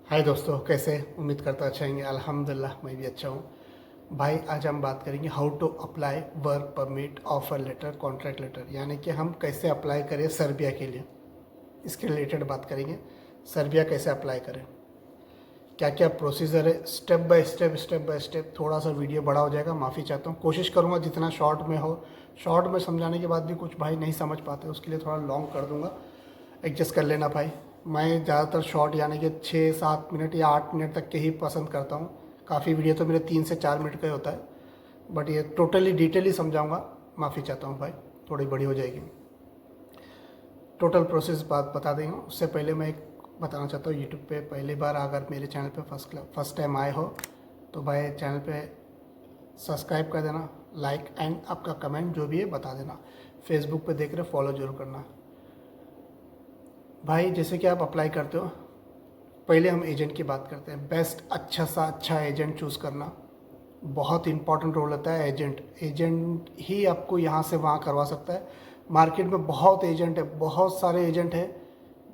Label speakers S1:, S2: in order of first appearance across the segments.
S1: हाय दोस्तों, कैसे? उम्मीद करता अच्छा होंगे। अल्हम्दुलिल्लाह मैं भी अच्छा हूँ। भाई आज हम बात करेंगे how to apply work permit, offer letter, contract letter, यानी कि हम कैसे अप्लाई करें सर्बिया के लिए। इसके रिलेटेड बात करेंगे। सर्बिया कैसे अप्लाई करें, क्या क्या प्रोसीजर है, स्टेप बाय स्टेप। थोड़ा सा वीडियो बड़ा हो जाएगा, माफ़ी चाहता हूँ। कोशिश करूँगा जितना शॉर्ट में हो। शॉर्ट में समझाने के बाद भी कुछ भाई नहीं समझ पाते, उसके लिए थोड़ा लॉन्ग कर दूँगा, एडजस्ट कर लेना भाई। मैं ज़्यादातर शॉर्ट यानी कि 6-7 मिनट या 8 मिनट तक के ही पसंद करता हूँ। काफ़ी वीडियो तो मेरे 3 से 4 मिनट का ही होता है, बट ये टोटली डिटेली समझाऊँगा, माफ़ी चाहता हूँ भाई, थोड़ी बड़ी हो जाएगी। टोटल प्रोसेस बात बता देंगे। उससे पहले मैं एक बताना चाहता हूँ, यूट्यूब पे पहली बार अगर मेरे चैनल पे फर्स्ट टाइम आए हो तो भाई चैनल पे सब्सक्राइब कर देना, लाइक एंड आपका कमेंट जो भी है बता देना। फेसबुक पे देख रहे फॉलो जरूर करना भाई। जैसे कि आप अप्लाई करते हो, पहले हम एजेंट की बात करते हैं। बेस्ट अच्छा सा अच्छा एजेंट चूज़ करना बहुत इंपॉर्टेंट रोल होता है। एजेंट ही आपको यहाँ से वहाँ करवा सकता है। मार्केट में बहुत एजेंट है, बहुत सारे एजेंट हैं,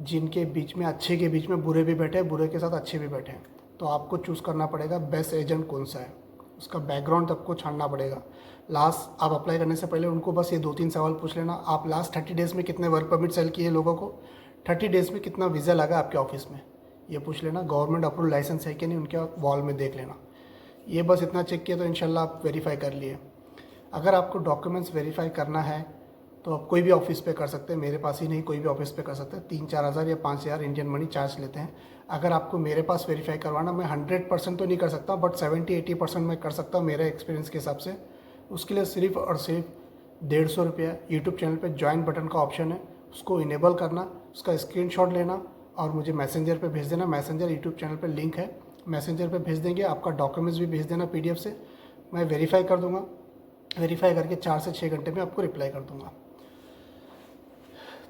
S1: जिनके बीच में अच्छे के बीच में बुरे भी बैठे हैं, बुरे के साथ अच्छे भी बैठे हैं। तो आपको चूज़ करना पड़ेगा बेस्ट एजेंट कौन सा है, उसका बैकग्राउंड आपको छानना पड़ेगा। लास्ट आप अप्लाई करने से पहले उनको बस ये 2-3 सवाल पूछ लेना। आप लास्ट 30 डेज़ में कितने वर्क परमिट सेल किए लोगों को, 30 डेज़ में कितना वीज़ा लगा आपके ऑफिस में, ये पूछ लेना। गवर्नमेंट अप्रूव लाइसेंस है कि नहीं उनके वॉल में देख लेना। ये बस इतना चेक किया तो इंशाल्लाह आप वेरीफाई कर लिए। अगर आपको डॉक्यूमेंट्स वेरीफाई करना है तो आप कोई भी ऑफिस पे कर सकते हैं, मेरे पास ही नहीं, कोई भी ऑफिस पे कर सकते हैं। 3-4 हज़ार या 5 हज़ार इंडियन मनी चार्ज लेते हैं। अगर आपको मेरे पास वेरीफाई करवाना, मैं 100% तो नहीं कर सकता, बट 70-80% मैं कर सकता हूँ मेरे एक्सपीरियंस के हिसाब से। उसके लिए सिर्फ और सिर्फ 150 रुपया। यूट्यूब चैनल पे ज्वाइन बटन का ऑप्शन है, उसको इनेबल करना, उसका स्क्रीनशॉट लेना और मुझे मैसेंजर पे भेज देना। मैसेंजर यूट्यूब चैनल पे लिंक है, मैसेंजर पे भेज देंगे। आपका डॉक्यूमेंट्स भी भेज देना पीडीएफ से, मैं वेरीफाई कर दूंगा। वेरीफाई करके 4 से 6 घंटे में आपको रिप्लाई कर दूंगा।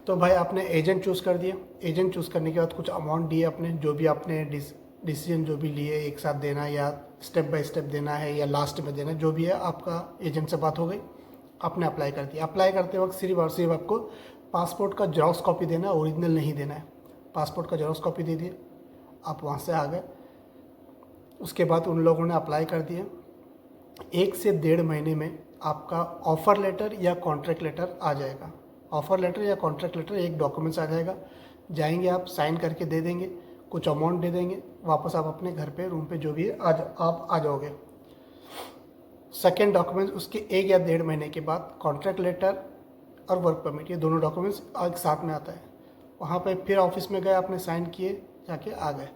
S1: तो भाई आपने एजेंट चूज़ कर दिया। एजेंट चूज़ करने के बाद कुछ अमाउंट दिए अपने, जो भी आपने डिसीजन जो भी लिए, एक साथ देना या स्टेप बाय स्टेप देना है या लास्ट में देना, जो भी है आपका एजेंट से बात हो गई, आपने अप्लाई कर दिया। अप्लाई करते वक्त सिर्फ और सिर्फ आपको पासपोर्ट का जेरॉक्स कॉपी देना है, ओरिजिनल नहीं देना है। पासपोर्ट का जेरॉक्स कॉपी दे दिए, आप वहाँ से आ गए। उसके बाद उन लोगों ने अप्लाई कर दिया। 1 से 1.5 महीने में आपका ऑफ़र लेटर या कॉन्ट्रैक्ट लेटर आ जाएगा। ऑफ़र लेटर या कॉन्ट्रैक्ट लेटर एक डॉक्यूमेंट्स आ जाएगा, जाएंगे आप साइन करके दे देंगे, कुछ अमाउंट दे देंगे, वापस आप अपने घर पे रूम पे जो भी है आप आ जाओगे। सेकेंड डॉक्यूमेंट्स उसके 1 या 1.5 महीने के बाद कॉन्ट्रैक्ट लेटर और वर्क परमिट, ये दोनों डॉक्यूमेंट्स एक साथ में आता है। वहाँ पे फिर ऑफिस में गए, आपने साइन किए, जाके आ गए।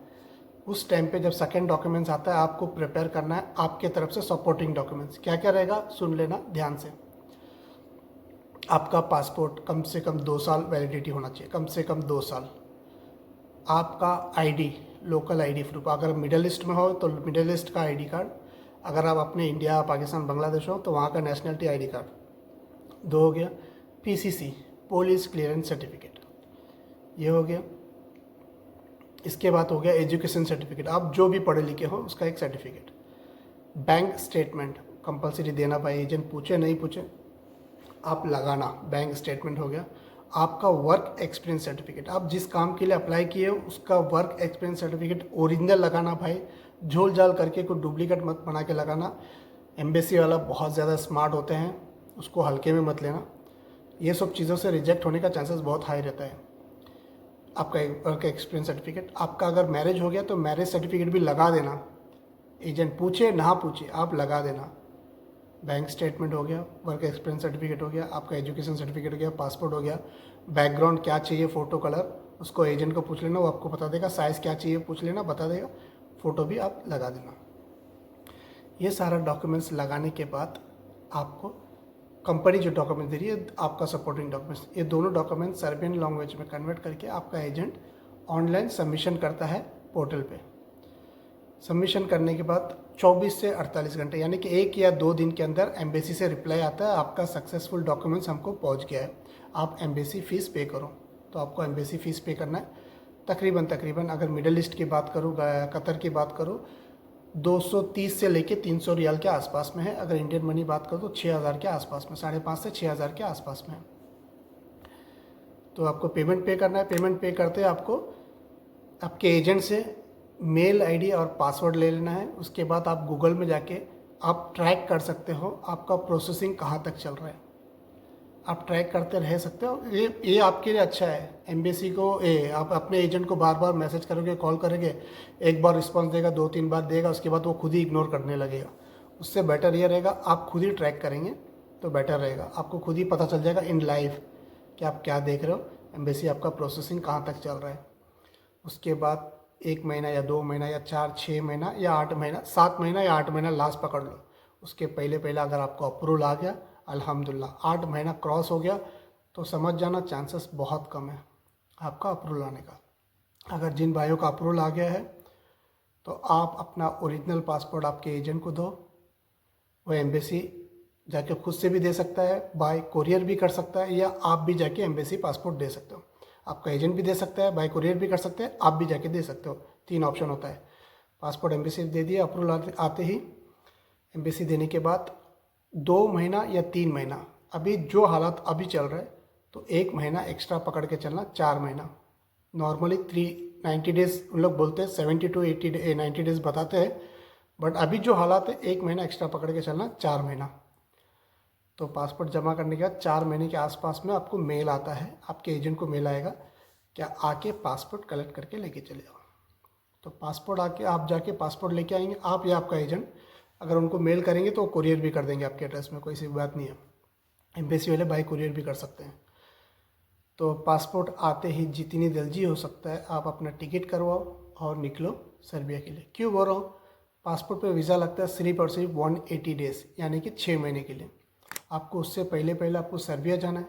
S1: उस टाइम पे जब सेकेंड डॉक्यूमेंट्स आता है, आपको प्रिपेयर करना है आपके तरफ से सपोर्टिंग डॉक्यूमेंट्स। क्या क्या रहेगा सुन लेना ध्यान से। आपका पासपोर्ट कम से कम 2 साल वैलिडिटी होना चाहिए, कम से कम 2 साल। आपका आईडी, लोकल आईडी प्रूफ, अगर मिडिल ईस्ट में हो तो मिडिल ईस्ट का आईडी कार्ड, अगर आप अपने इंडिया, पाकिस्तान, बांग्लादेश हो तो वहाँ का नेशनलिटी आईडी कार्ड। 2 हो गया। पीसीसी, पुलिस क्लियरेंस सर्टिफिकेट, ये हो गया। इसके बाद हो गया एजुकेशन सर्टिफिकेट, आप जो भी पढ़े लिखे हो उसका एक सर्टिफिकेट। बैंक स्टेटमेंट कंपलसरी देना भाई, एजेंट पूछे नहीं पूछे आप लगाना। बैंक स्टेटमेंट हो गया। आपका वर्क एक्सपीरियंस सर्टिफिकेट, आप जिस काम के लिए अप्लाई किए उसका वर्क एक्सपीरियंस सर्टिफिकेट ओरिजिनल लगाना भाई, झोल झाल करके कोई डुप्लीकेट मत बना के लगाना। एम्बेसी वाला बहुत ज़्यादा स्मार्ट होते हैं, उसको हल्के में मत लेना। ये सब चीज़ों से रिजेक्ट होने का चांसेस बहुत हाई रहता है। आपका वर्क एक्सपीरियंस सर्टिफिकेट, आपका अगर मैरिज हो गया तो मैरिज सर्टिफिकेट भी लगा देना, एजेंट पूछे ना पूछे आप लगा देना। बैंक स्टेटमेंट हो गया, वर्क एक्सपीरियंस सर्टिफिकेट हो गया, आपका एजुकेशन सर्टिफिकेट हो गया, पासपोर्ट हो गया। बैकग्राउंड क्या चाहिए, फ़ोटो कलर, उसको एजेंट को पूछ लेना, वो आपको बता देगा। साइज़ क्या चाहिए पूछ लेना, बता देगा। फ़ोटो भी आप लगा देना। ये सारा डॉक्यूमेंट्स लगाने के बाद आपको कंपनी जो डॉक्यूमेंट दे रही है, आपका सपोर्टिंग डॉक्यूमेंट्स, ये दोनों डॉक्यूमेंट सर्बियन लैंग्वेज में कन्वर्ट करके आपका एजेंट ऑनलाइन सबमिशन करता है पोर्टल पे। सबमिशन करने के बाद 24 से 48 घंटे यानी कि 1 या 2 दिन के अंदर एम्बेसी से रिप्लाई आता है, आपका सक्सेसफुल डॉक्यूमेंट्स हमको पहुंच गया है, आप एम्बेसी फ़ीस पे करो। तो आपको एम्बेसी फ़ीस पे करना है तकरीबन अगर मिडल ईस्ट की बात करूँ, कतर की बात करूँ, 230 से लेके 300 रियाल के आसपास में है। अगर इंडियन मनी बात करो तो 6,000 के आसपास में, 5.5 से 6,000 के आसपास में है। तो आपको पेमेंट पे करना है। पेमेंट पे करते आपको आपके एजेंट से मेल आईडी और पासवर्ड ले लेना है। उसके बाद आप गूगल में जाके आप ट्रैक कर सकते हो आपका प्रोसेसिंग कहाँ तक चल रहा है। आप ट्रैक करते रह सकते हो। ये आपके लिए अच्छा है। एम्बेसी को आप अपने एजेंट को बार बार मैसेज करोगे, कॉल करोगे, एक बार रिस्पॉन्स देगा, 2-3 बार देगा, उसके बाद वो खुद ही इग्नोर करने लगेगा। उससे बेटर ये रहेगा आप खुद ही ट्रैक करेंगे तो बेटर रहेगा। आपको खुद ही पता चल जाएगा इन लाइव कि आप क्या देख रहे हो, एम्बेसी आपका प्रोसेसिंग कहाँ तक चल रहा है। उसके बाद 1 महीना या 2 महीना या 4-6 महीना या 8 महीना, 7 महीना या 8 महीना लास्ट पकड़ लो। उसके पहले पहले अगर आपको अप्रूवल आ गया, अल्हम्दुलिल्लाह। 8 महीना क्रॉस हो गया तो समझ जाना चांसेस बहुत कम है आपका अप्रूवल आने का। अगर जिन भाइयों का अप्रूवल आ गया है तो आप अपना ओरिजिनल पासपोर्ट आपके एजेंट को दो। वो एम्बेसी जाके खुद से भी दे सकता है, बाय कोरियर भी कर सकता है, या आप भी जाके एम्बेसी पासपोर्ट दे सकते हो। आपका एजेंट भी दे सकता है, बाय कुरियर भी कर सकते हैं, आप भी जाके दे सकते हो। 3 ऑप्शन होता है। पासपोर्ट एम्बेसी दे दिया, अप्रूवल आते ही एम्बेसी देने के बाद 2 महीना या 3 महीना, अभी जो हालात अभी चल रहा है तो 1 महीना एक्स्ट्रा पकड़ के चलना, 4 महीना। नॉर्मली 90 डेज़ उन लोग बोलते हैं, 70 to 90 डेज़ बताते हैं, बट अभी जो हालात है 1 महीना एक्स्ट्रा पकड़ के चलना, 4 महीना। तो पासपोर्ट जमा करने के बाद 4 महीने के आसपास में आपको मेल आता है, आपके एजेंट को मेल आएगा क्या आके पासपोर्ट कलेक्ट करके लेके चले जाओ। तो पासपोर्ट आके आप जाके पासपोर्ट लेके आएंगे, आप या आपका एजेंट। अगर उनको मेल करेंगे तो वो कुरियर भी कर देंगे आपके एड्रेस में, कोई सी बात नहीं है। एम्बेसी वाले बाय कुरियर भी कर सकते हैं। तो पासपोर्ट आते ही जितनी जल्दी हो सकता है आप अपना टिकट करवाओ और निकलो सर्बिया के लिए। क्यों बोल रहा हूँ, पासपोर्ट पे वीज़ा लगता है सिर्फ और सिर्फ 180 डेज़, यानी कि 6 महीने के लिए। आपको उससे पहले पहले आपको सर्बिया जाना है,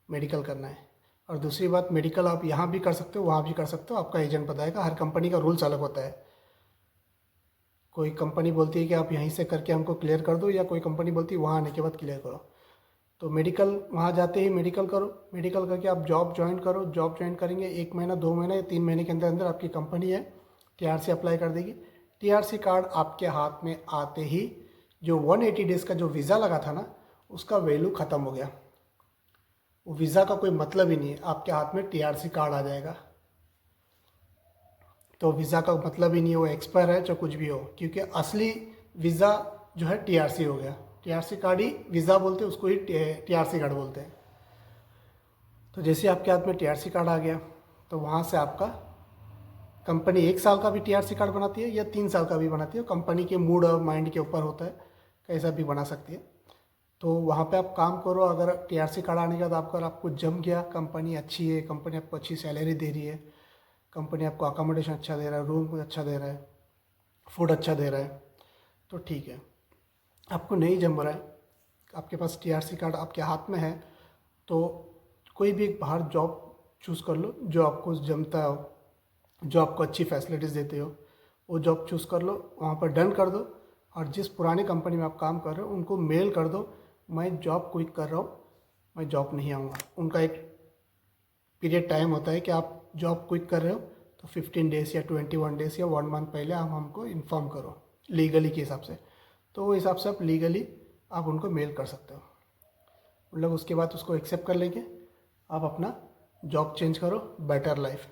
S1: मेडिकल करना है। और दूसरी बात, मेडिकल आप यहाँ भी कर सकते हो, वहाँ भी कर सकते हो, आपका एजेंट बताएगा। हर कंपनी का रूल्स अलग होता है। कोई कंपनी बोलती है कि आप यहीं से करके हमको क्लियर कर दो, या कोई कंपनी बोलती है वहाँ आने के बाद क्लियर करो। तो मेडिकल वहाँ जाते ही मेडिकल करो, मेडिकल करके आप जॉब ज्वाइन करो। जॉब ज्वाइन करेंगे 1 महीना, 2 महीना या 3 महीने के अंदर अंदर आपकी कंपनी है TRC अप्लाई कर देगी। TRC कार्ड आपके हाथ में आते ही जो 180 डेज़ का जो वीज़ा लगा था ना, उसका वैल्यू ख़त्म हो गया। वो वीज़ा का कोई मतलब ही नहीं है, आपके हाथ में TRC कार्ड आ जाएगा। तो वीज़ा का मतलब ही नहीं है, वो एक्सपायर है चाहे कुछ भी हो, क्योंकि असली वीज़ा जो है TRC हो गया। TRC कार्ड ही वीज़ा बोलते हैं, उसको ही TRC कार्ड बोलते हैं। तो जैसे आपके हाथ में TRC कार्ड आ गया तो वहाँ से आपका कंपनी 1 साल का भी TRC कार्ड बनाती है या 3 साल का भी बनाती है। कंपनी के मूड और माइंड के ऊपर होता है, कैसा भी बना सकती है। तो वहाँ पे आप काम करो। अगर TRC कार्ड आने के बाद आपको जम गया, कंपनी अच्छी है, कंपनी आपको अच्छी सैलरी दे रही है, कंपनी आपको अकोमोडेशन अच्छा दे रहा है, रूम अच्छा दे रहा है, फूड अच्छा दे रहा है, तो ठीक है। आपको नहीं जम रहा है, आपके पास TRC कार्ड आपके हाथ में है, तो कोई भी एक बाहर जॉब चूज़ कर लो जो आपको जमता हो, जो आपको अच्छी फैसिलिटीज़ देते हो, वो जॉब चूज़ कर लो, वहाँ पर डन कर दो। और जिस पुरानी कंपनी में आप काम कर रहे हो उनको मेल कर दो, मैं जॉब क्विट कर रहा हूँ, मैं जॉब नहीं आऊँगा। उनका एक पीरियड टाइम होता है कि आप जॉब क्विट कर रहे हो तो 15 डेज़ या 21 डेज़ या 1 मंथ पहले आप हमको इन्फॉर्म करो, लीगली के हिसाब से। तो वो हिसाब से आप लीगली आप उनको मेल कर सकते हो। उन लोग उसके बाद उसको एक्सेप्ट कर लेंगे, आप अपना जॉब चेंज करो, बेटर लाइफ।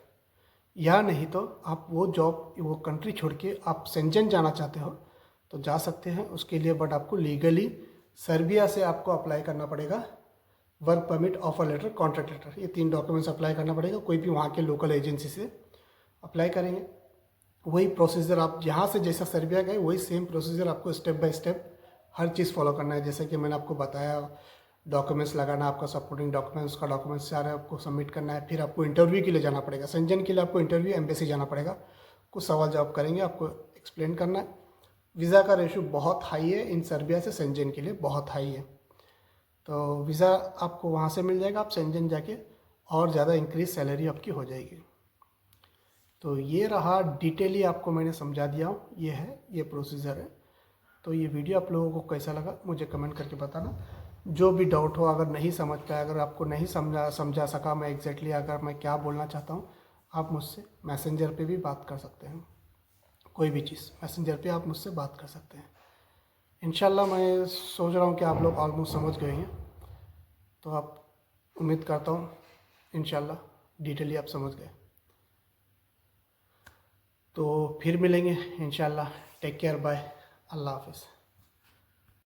S1: या नहीं तो आप वो जॉब, वो कंट्री छोड़ के आप शेंजन जाना चाहते हो तो जा सकते हैं उसके लिए, बट आपको लीगली सर्बिया से आपको अप्लाई करना पड़ेगा। Work permit, offer letter, contract letter, ये 3 डॉक्यूमेंट्स अप्लाई करना पड़ेगा। कोई भी वहाँ के लोकल एजेंसी से अप्लाई करेंगे, वही प्रोसीजर आप यहाँ से जैसा सर्बिया गए वही सेम प्रोसीजर आपको step by step her cheese follow करना है। जैसे कि मैंने आपको बताया, डॉक्यूमेंट्स लगाना, आपका सपोर्टिंग डॉक्यूमेंट्स का डॉक्यूमेंट्स सारे आपको सबमिट करना है। फिर आपको इंटरव्यू के लिए जाना पड़ेगा, शेंजन के लिए आपको इंटरव्यू एम्बेसी जाना पड़ेगा। कुछ सवाल जवाब करेंगे, आपको एक्सप्लेन करना है। वीज़ा का रेशो बहुत हाई है इन सर्बिया से शेंजन के लिए, बहुत हाई है। तो वीज़ा आपको वहाँ से मिल जाएगा, आप शेंजन जाके और ज़्यादा इंक्रीज सैलरी आपकी हो जाएगी। तो ये रहा, डिटेली आपको मैंने समझा दिया हूँ, ये है, ये प्रोसीजर है। तो ये वीडियो आप लोगों को कैसा लगा मुझे कमेंट करके बताना। जो भी डाउट हो, अगर नहीं समझ पाया, अगर आपको नहीं समझा सका मैं एग्जैक्टली अगर मैं क्या बोलना चाहता हूँ, आप मुझसे मैसेंजर पे भी बात कर सकते हैं। कोई भी चीज़ मैसेंजर पे आप मुझसे बात कर सकते हैं। इंशाल्लाह मैं सोच रहा हूँ कि आप लोग ऑलमोस्ट समझ गए हैं, तो आप उम्मीद करता हूँ इंशाल्लाह डिटेली आप समझ गए। तो फिर मिलेंगे इंशाल्लाह। टेक केयर, बाय, अल्लाह हाफिज़।